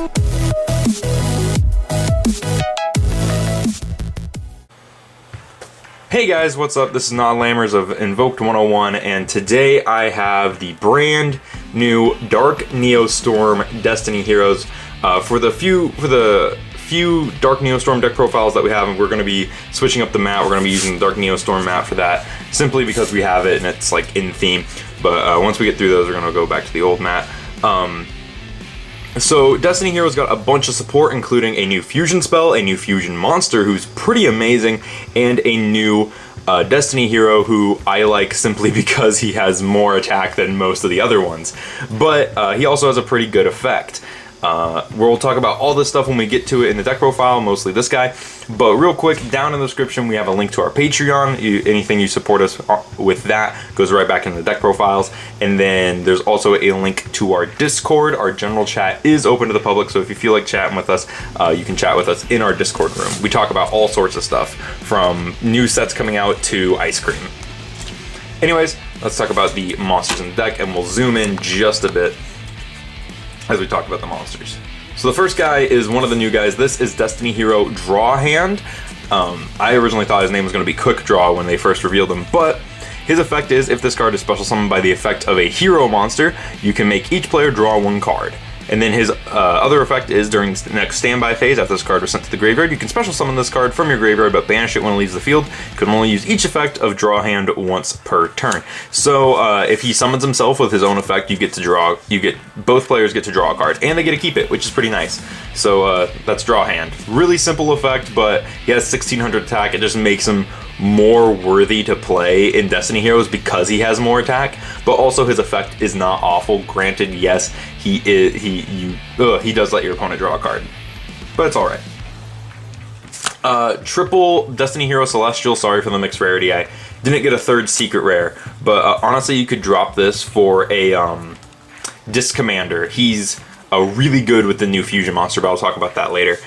Hey guys, what's up? This is Nod Lammers of Invoked 101, and today I have the brand new Dark Neostorm Destiny Heroes. For the few Dark Neostorm deck profiles that we have, and we're going to be switching up the mat. We're going to be using the Dark Neostorm mat for that, simply because we have it and it's like in theme. But once we get through those, we're going to go back to the old mat. So Destiny Heroes got a bunch of support, including a new fusion spell, a new fusion monster who's pretty amazing, and a new Destiny hero who I like simply because he has more attack than most of the other ones. But he also has a pretty good effect. We'll talk about all this stuff when we get to it in the deck profile, mostly this guy. But real quick, down in the description we have a link to our Patreon. Anything you support us with that goes right back in the deck profiles. And then there's also a link to our Discord. Our general chat is open to the public, so if you feel like chatting with us, you can chat with us in our Discord room. We talk about all sorts of stuff, from new sets coming out to ice cream. Anyways, let's talk about the monsters in the deck, and we'll zoom in just a bit as we talk about the monsters. So the first guy is one of the new guys. This is Destiny Hero Draw Hand. I originally thought his name was going to be Quick Draw when they first revealed him, but his effect is, if this card is special summoned by the effect of a hero monster, you can make each player draw one card. And then his other effect is, during the next standby phase, after this card was sent to the graveyard, you can special summon this card from your graveyard, but banish it when it leaves the field. You can only use each effect of Draw Hand once per turn. So if he summons himself with his own effect, both players get to draw a card, and they get to keep it, which is pretty nice. So that's Draw Hand. Really simple effect, but he has 1600 attack. It just makes him more worthy to play in Destiny Heroes because he has more attack, but also his effect is not awful. Granted, yes, he does let your opponent draw a card, but it's all right. Triple Destiny Hero Celestial. Sorry for the mixed rarity. I didn't get a third secret rare, but honestly, you could drop this for a Disc Commander. He's really good with the new fusion monster, but I'll talk about that later.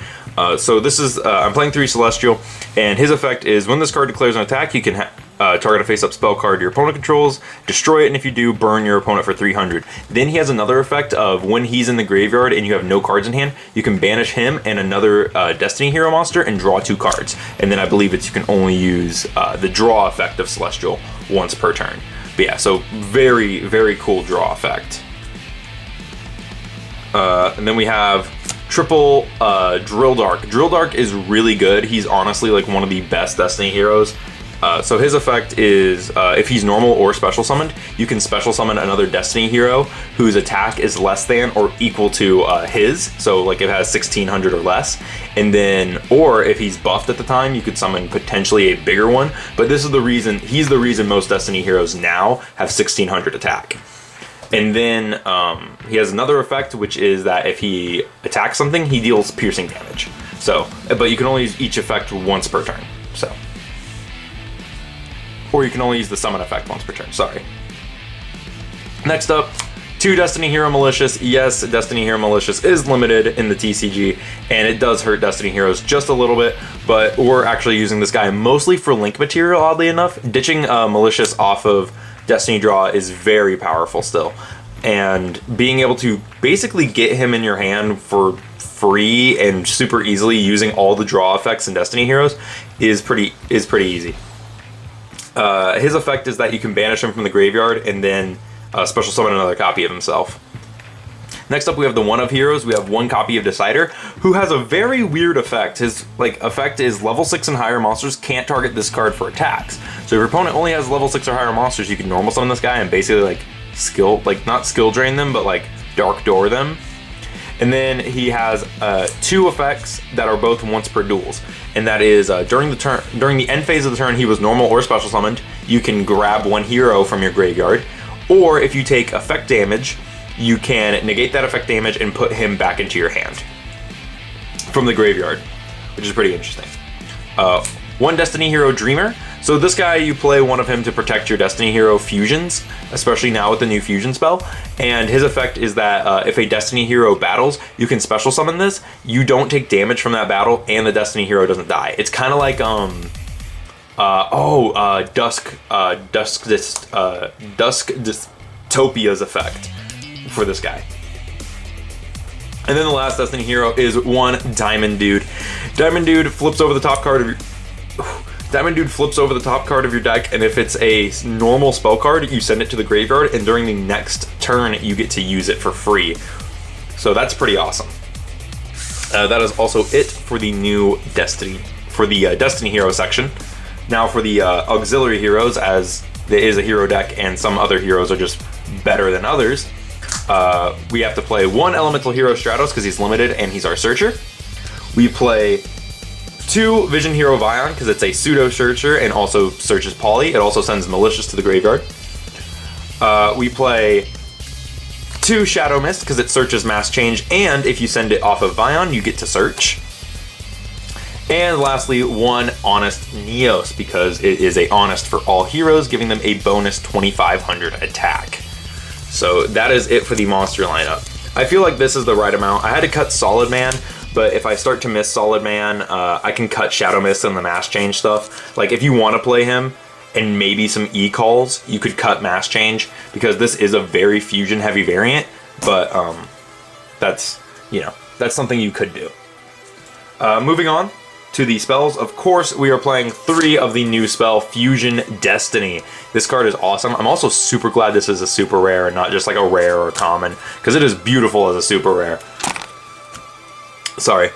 So this is, I'm playing 3 Celestial, and his effect is, when this card declares an attack, you can target a face-up spell card your opponent controls, destroy it, and if you do, burn your opponent for 300. Then he has another effect of, when he's in the graveyard and you have no cards in hand, you can banish him and another Destiny Hero monster and draw 2 cards. And then I believe you can only use the draw effect of Celestial once per turn. But yeah, so very, very cool draw effect. And then we have triple Drill Dark. Drill Dark is really good. He's honestly like one of the best Destiny heroes. So his effect is, if he's normal or special summoned, you can special summon another Destiny hero whose attack is less than or equal to his. So like it has 1600 or less. And then, or if he's buffed at the time, you could summon potentially a bigger one. But this is the reason, he's the reason most Destiny heroes now have 1600 attack. And then he has another effect, which is that if he attacks something, he deals piercing damage. So, but you can only use each effect once per turn. So, or you can only use the summon effect once per turn. Sorry. Next up, 2 Destiny Hero Malicious. Yes, Destiny Hero Malicious is limited in the TCG, and it does hurt Destiny Heroes just a little bit. But we're actually using this guy mostly for link material. Oddly enough, ditching Malicious off of Destiny Draw is very powerful still, and being able to basically get him in your hand for free and super easily using all the draw effects in Destiny Heroes is pretty easy. His effect is that you can banish him from the graveyard and then special summon another copy of himself. Next up, we have the One of Heroes. We have 1 copy of Decider, who has a very weird effect. His effect is level 6 and higher monsters can't target this card for attacks. So if your opponent only has level 6 or higher monsters, you can normal summon this guy and basically not skill drain them, but dark door them. And then he has 2 effects that are both once per duels, and that is during the end phase of the turn he was normal or special summoned, you can grab 1 hero from your graveyard, or if you take effect damage, you can negate that effect damage and put him back into your hand from the graveyard, which is pretty interesting. 1 Destiny Hero Dreamer. So this guy, you play 1 of him to protect your Destiny Hero fusions, especially now with the new fusion spell. And his effect is that if a Destiny Hero battles, you can special summon this. You don't take damage from that battle, and the Destiny Hero doesn't die. It's kind of like Dusk Dystopia's effect for this guy. And then the last Destiny hero is one Diamond Dude. Diamond Dude flips over the top card of your... Diamond Dude flips over the top card of your deck, and if it's a normal spell card, you send it to the graveyard, and during the next turn, you get to use it for free. So that's pretty awesome. That is also it for the new Destiny, Destiny hero section. Now for the auxiliary heroes, as there is a hero deck and some other heroes are just better than others, we have to play one elemental hero Stratos because he's limited and he's our searcher. We play 2 Vision Hero Vion because it's a pseudo searcher and also searches Poly. It also sends Malicious to the graveyard. We play 2 Shadow Mist because it searches Mass Change, and if you send it off of Vion, you get to search. And lastly, 1 Honest Neos because it is a Honest for all heroes, giving them a bonus 2500 attack. So that is it for the monster lineup. I feel like this is the right amount. I had to cut Solid Man, but if I start to miss Solid Man, I can cut Shadow Mist and the Mass Change stuff. Like if you want to play him and maybe some E-calls, you could cut Mass Change because this is a very fusion heavy variant, but that's something you could do. Moving on to the spells, of course, we are playing 3 of the new spell, Fusion Destiny. This card is awesome. I'm also super glad this is a super rare and not just like a rare or common, because it is beautiful as a super rare. Sorry.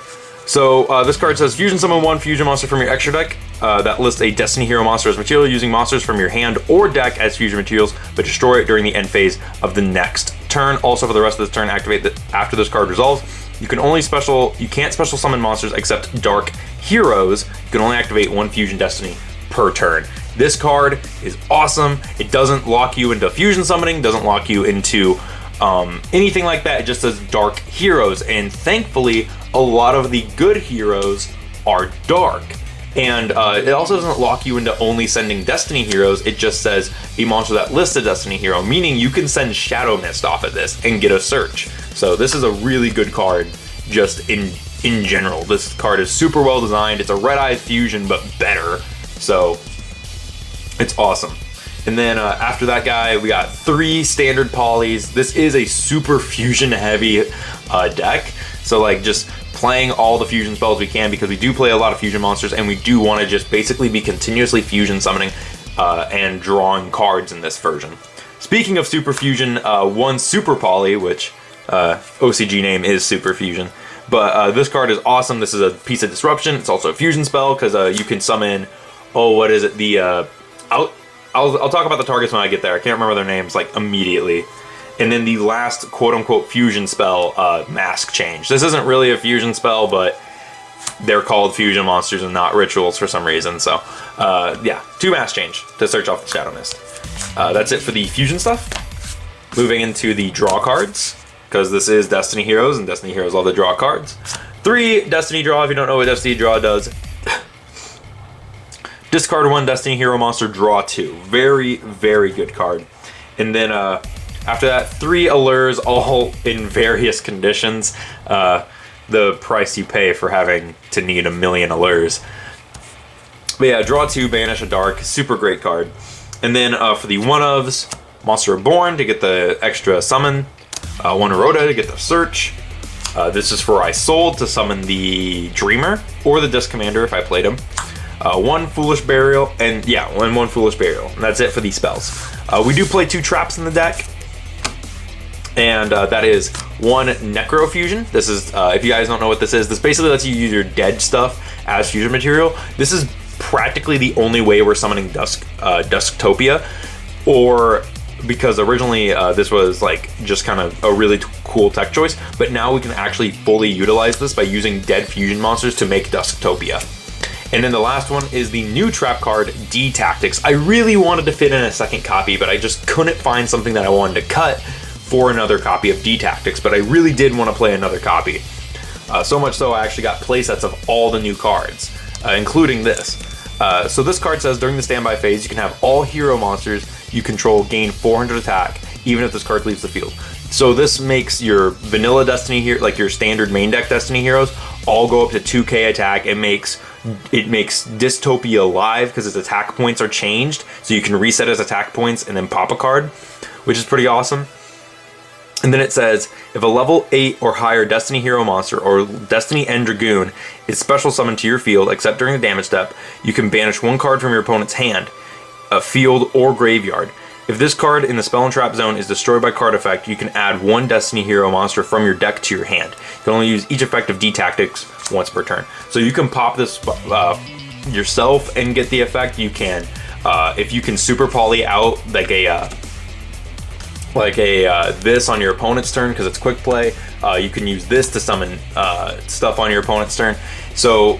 So this card says Fusion summon 1 fusion monster from your extra deck that lists a Destiny hero monster as material using monsters from your hand or deck as fusion materials, but destroy it during the end phase of the next turn. Also for the rest of this turn, activate that after this card resolves. You can't special summon monsters except dark heroes. You can only activate 1 Fusion Destiny per turn. This card is awesome. It doesn't lock you into fusion summoning, doesn't lock you into anything like that. It just says dark heroes, and thankfully a lot of the good heroes are dark. And it also doesn't lock you into only sending Destiny heroes. It just says a monster that lists a Destiny hero, meaning you can send Shadow Mist off of this and get a search. So this is a really good card just in general. This card is super well designed. It's a red-eyed fusion, but better. So it's awesome. And then after that guy, we got 3 standard polys. This is a super fusion heavy deck. So like just playing all the fusion spells we can, because we do play a lot of fusion monsters and we do want to just basically be continuously fusion summoning and drawing cards in this version. Speaking of super fusion, 1 super poly, which OCG name is super fusion. But this card is awesome. This is a piece of disruption. It's also a fusion spell because you can summon, what is it? I'll talk about the targets when I get there. I can't remember their names like immediately. And then the last quote-unquote fusion spell, Mask Change. This isn't really a fusion spell, but they're called fusion monsters and not rituals for some reason. So yeah, 2 Mask Change to search off the Shadow Mist. That's it for the fusion stuff. Moving into the draw cards, because this is Destiny Heroes, and Destiny Heroes love to draw cards. 3 Destiny Draw. If you don't know what Destiny Draw does, discard 1 Destiny Hero monster, draw 2. Very, very good card. And then after that, 3 allures, all in various conditions. The price you pay for having to need a million allures. But yeah, draw 2, banish a dark, super great card. And then for the 1-ofs, Monster Reborn to get the extra summon. 1 Rhoda to get the search. This is for I Sold to summon the Dreamer or the Disc Commander if I played him. 1 Foolish Burial, and yeah, one Foolish Burial. And that's it for these spells. We do play 2 traps in the deck. And that is 1 Necro Fusion. This is, if you guys don't know what this is, this basically lets you use your dead stuff as fusion material. This is practically the only way we're summoning Dusktopia, or because originally this was like just kind of a really cool tech choice, but now we can actually fully utilize this by using dead fusion monsters to make Dusktopia. And then the last one is the new trap card, D-Tactics. I really wanted to fit in a second copy, but I just couldn't find something that I wanted to cut for another copy of D-Tactics, but I really did want to play another copy. So much so I actually got playsets of all the new cards, including this. So this card says, during the standby phase, you can have all hero monsters you control gain 400 attack, even if this card leaves the field. So this makes your vanilla Destiny here, like your standard main deck Destiny heroes, all go up to 2k attack. It makes Dystopia live because its attack points are changed, so you can reset his attack points and then pop a card, which is pretty awesome. And then it says, if a level 8 or higher Destiny Hero monster or Destiny End Dragoon is special summoned to your field, except during the damage step, you can banish one card from your opponent's hand, field, or graveyard. If this card in the spell and trap zone is destroyed by card effect, you can add one Destiny Hero monster from your deck to your hand. You can only use each effect of D-Tactics once per turn. So you can pop this yourself and get the effect. You can, if you can super poly out like a this on your opponent's turn because it's quick play. You can use this to summon stuff on your opponent's turn. So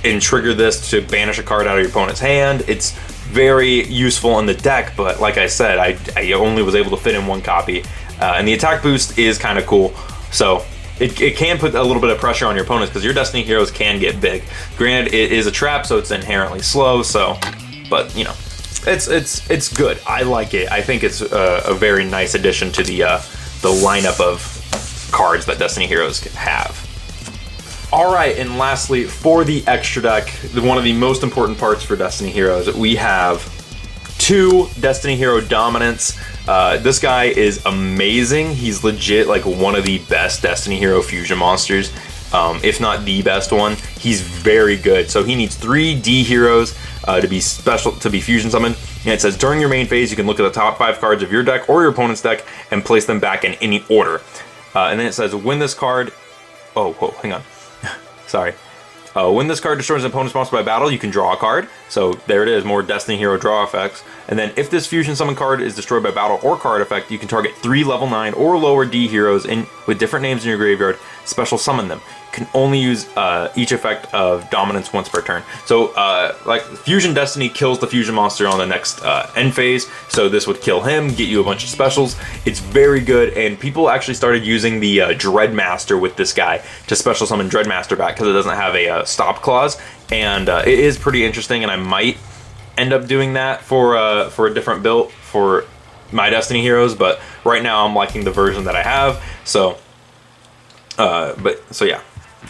and trigger this to banish a card out of your opponent's hand. It's very useful in the deck, but like I said, I only was able to fit in one copy. And the attack boost is kind of cool. So it can put a little bit of pressure on your opponents because your Destiny heroes can get big. Granted, it is a trap, so it's inherently slow. So, but you know, it's good. I like it. I think it's a very nice addition to the lineup of cards that Destiny heroes have. All right, and lastly, for the extra deck, one of the most important parts for Destiny heroes, we have 2 Destiny Hero Dominants. This guy is amazing. He's legit like one of the best Destiny Hero fusion monsters, if not the best one. He's very good. So he needs 3 D heroes to be fusion summoned. And it says during your main phase, you can look at the top 5 cards of your deck or your opponent's deck and place them back in any order. And then it says when this card, hang on. Sorry. When this card destroys an opponent's monster by battle, you can draw a card. So there it is, more Destiny Hero draw effects. And then if this fusion summon card is destroyed by battle or card effect, you can target 3 level 9 or lower D heroes with different names in your graveyard, special summon them. You can only use each effect of dominance once per turn. So like Fusion Destiny kills the fusion monster on the next end phase, so this would kill him, get you a bunch of specials. It's very good, and people actually started using the Dreadmaster with this guy to special summon Dreadmaster back because it doesn't have a stop clause, and it is pretty interesting, and I might end up doing that for a different build for my Destiny heroes, but right now I'm liking the version that I have. So so yeah.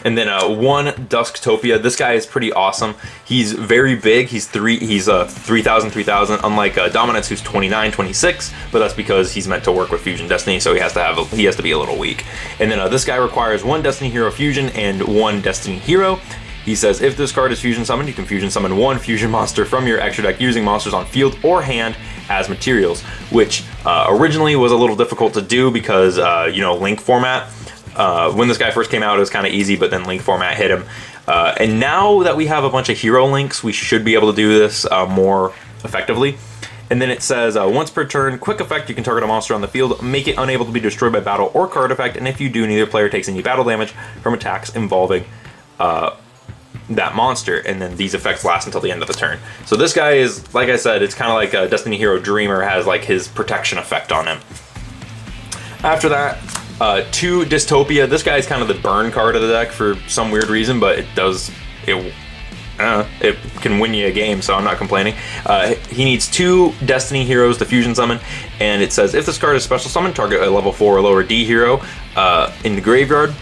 And then 1 Dusktopia. This guy is pretty awesome. He's very big. He's 3000, unlike Dominance, who's 29, 26, but that's because he's meant to work with Fusion Destiny, so he has to be a little weak. And then this guy requires 1 Destiny Hero Fusion and 1 Destiny Hero. He says if this card is fusion summoned, you can fusion summon 1 fusion monster from your extra deck using monsters on field or hand as materials, which originally was a little difficult to do because link format. When this guy first came out, it was kind of easy, but then link format hit him. And now that we have a bunch of hero links, we should be able to do this more effectively. And then it says, once per turn, quick effect, you can target a monster on the field, make it unable to be destroyed by battle or card effect, and if you do, neither player takes any battle damage from attacks involving that monster, and then these effects last until the end of the turn. So this guy is, like I said, it's kind of like a Destiny Hero Dreamer has like his protection effect on him. After that, 2 Dystopia. This guy is kind of the burn card of the deck for some weird reason, but it can win you a game, so I'm not complaining. He needs 2 Destiny heroes to fusion summon, and it says if this card is special summon, target a level 4 or lower D hero in the graveyard.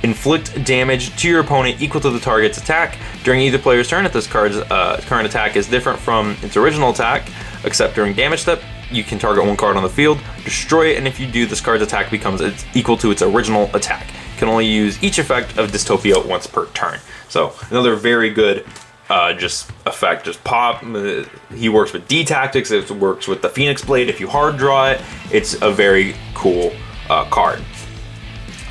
Inflict damage to your opponent equal to the target's attack during either player's turn. If this card's current attack is different from its original attack, except during damage step, you can target 1 card on the field, destroy it, and if you do, this card's attack becomes equal to its original attack. You can only use each effect of Dystopia once per turn. So another very good just effect, just pop. He works with D-Tactics, it works with the Phoenix Blade. If you hard draw it, it's a very cool card.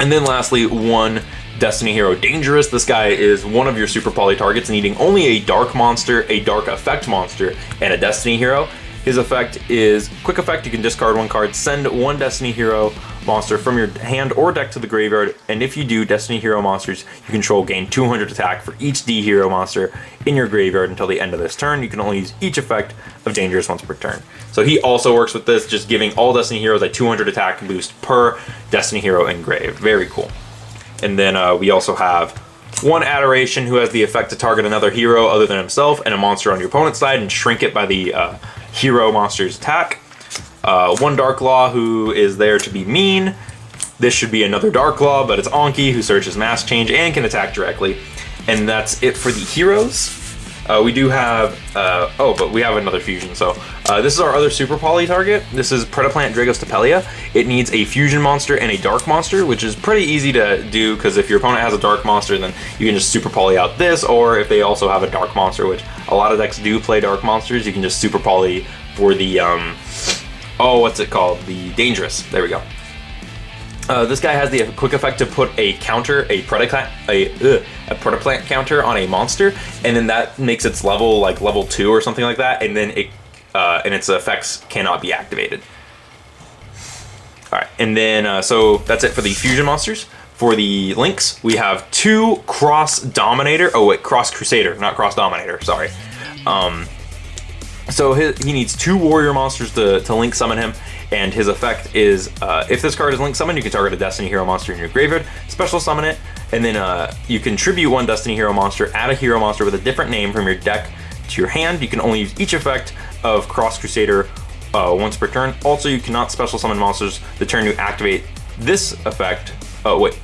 And then lastly, 1 Destiny Hero Dangerous. This guy is one of your super poly targets, needing only a dark monster, a dark effect monster, and a Destiny Hero. His effect is quick effect, you can discard 1 card, send 1 Destiny Hero monster from your hand or deck to the graveyard, and if you do, Destiny Hero monsters you control gain 200 attack for each D Hero monster in your graveyard until the end of this turn. You can only use each effect of Dangerous once per turn. So he also works with this, just giving all Destiny Heroes a 200 attack boost per Destiny Hero engraved. Very cool. And then we also have 1 Adoration, who has the effect to target another hero other than himself and a monster on your opponent's side and shrink it by the hero monster's attack. 1 Dark Law, who is there to be mean. This should be another Dark Law, but it's Anki, who searches Mask Change and can attack directly. And that's it for the heroes. We do have, oh, but we have another fusion. So this is our other super poly target. This is Predaplant Dragostapelia. It needs a fusion monster and a dark monster, which is pretty easy to do because if your opponent has a dark monster, then you can just super poly out this, or if they also have a dark monster, which a lot of decks do play dark monsters, you can just super poly for the, oh, what's it called? The Dangerous. There we go. This guy has the quick effect to put a counter, a Predaplant counter on a monster, and then that makes its level like level 2 or something like that, and then it and its effects cannot be activated. All right, and then so that's it for the fusion monsters. For the links, we have 2 Cross Dominator. Oh wait, Cross Crusader, not Cross Dominator. Sorry. So he needs 2 warrior monsters to link summon him, and his effect is if this card is link summoned, you can target a Destiny Hero monster in your graveyard, special summon it, and then you contribute 1 Destiny Hero monster, add a hero monster with a different name from your deck to your hand. You can only use each effect of Cross Crusader once per turn. Also, you cannot special summon monsters the turn you activate this effect. Oh wait.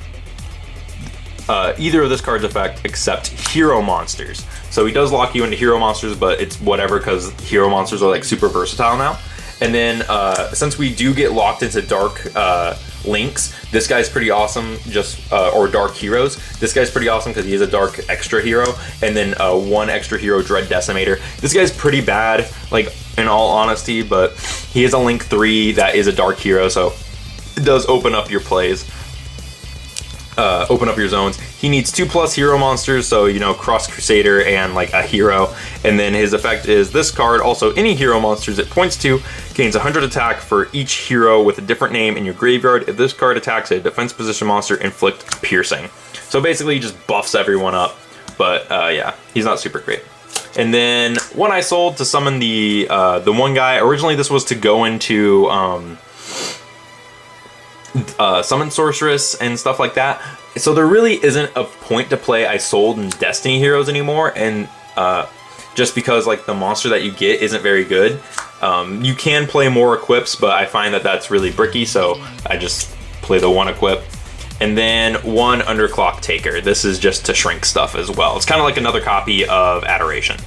Either of this card's effect except hero monsters. So he does lock you into hero monsters, but it's whatever because hero monsters are like super versatile now. And then since we do get locked into dark links, this guy's pretty awesome. Or dark heroes. This guy's pretty awesome because he is a dark extra hero, and then 1 extra hero Dread Decimator. This guy's pretty bad, like in all honesty, but he is a link 3 that is a dark hero, so it does open up your plays. Open up your zones. He needs 2+ hero monsters, so you know, Cross Crusader and like a hero. And then his effect is this card, also any hero monsters it points to, gains 100 attack for each hero with a different name in your graveyard. If this card attacks a defense position monster, inflict piercing. So basically he just buffs everyone up, but yeah, he's not super great. And then one I sold to summon the one guy. Originally this was to go into Summon Sorceress and stuff like that. So there really isn't a point to play I sold in Destiny Heroes anymore, and just because like the monster that you get isn't very good. You can play more equips, but I find that that's really bricky, so I just play the 1 equip. And then 1 Underclock Taker. This is just to shrink stuff as well. It's kind of like another copy of Adoration.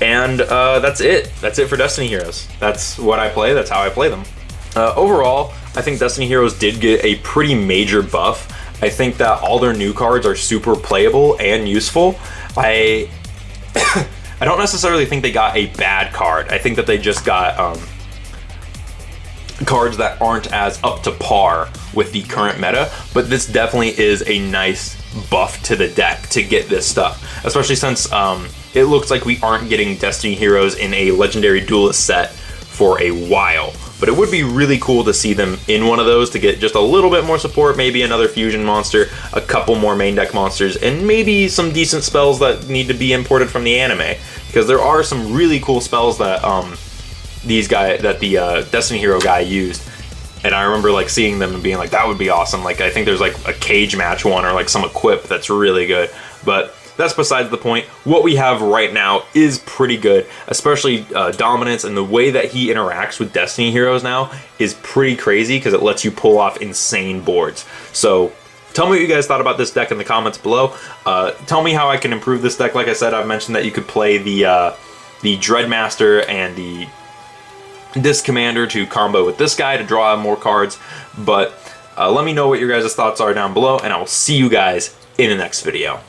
And that's it. That's it for Destiny Heroes. That's what I play. That's how I play them. Overall, I think Destiny Heroes did get a pretty major buff. I think that all their new cards are super playable and useful. I don't necessarily think they got a bad card. I think that they just got cards that aren't as up to par with the current meta, but this definitely is a nice buff to the deck to get this stuff, especially since it looks like we aren't getting Destiny Heroes in a Legendary Duelist set for a while. But it would be really cool to see them in one of those to get just a little bit more support, maybe another fusion monster, a couple more main deck monsters, and maybe some decent spells that need to be imported from the anime. Because there are some really cool spells that the Destiny Hero guy used. And I remember like seeing them and being like, that would be awesome. Like I think there's like a cage match one or like some equip that's really good. But that's besides the point. What we have right now is pretty good, especially Dominance, and the way that he interacts with Destiny Heroes now is pretty crazy because it lets you pull off insane boards. So tell me what you guys thought about this deck in the comments below. Tell me how I can improve this deck. Like I said, I've mentioned that you could play the Dreadmaster and the Disc Commander to combo with this guy to draw more cards. But let me know what your guys' thoughts are down below, and I will see you guys in the next video.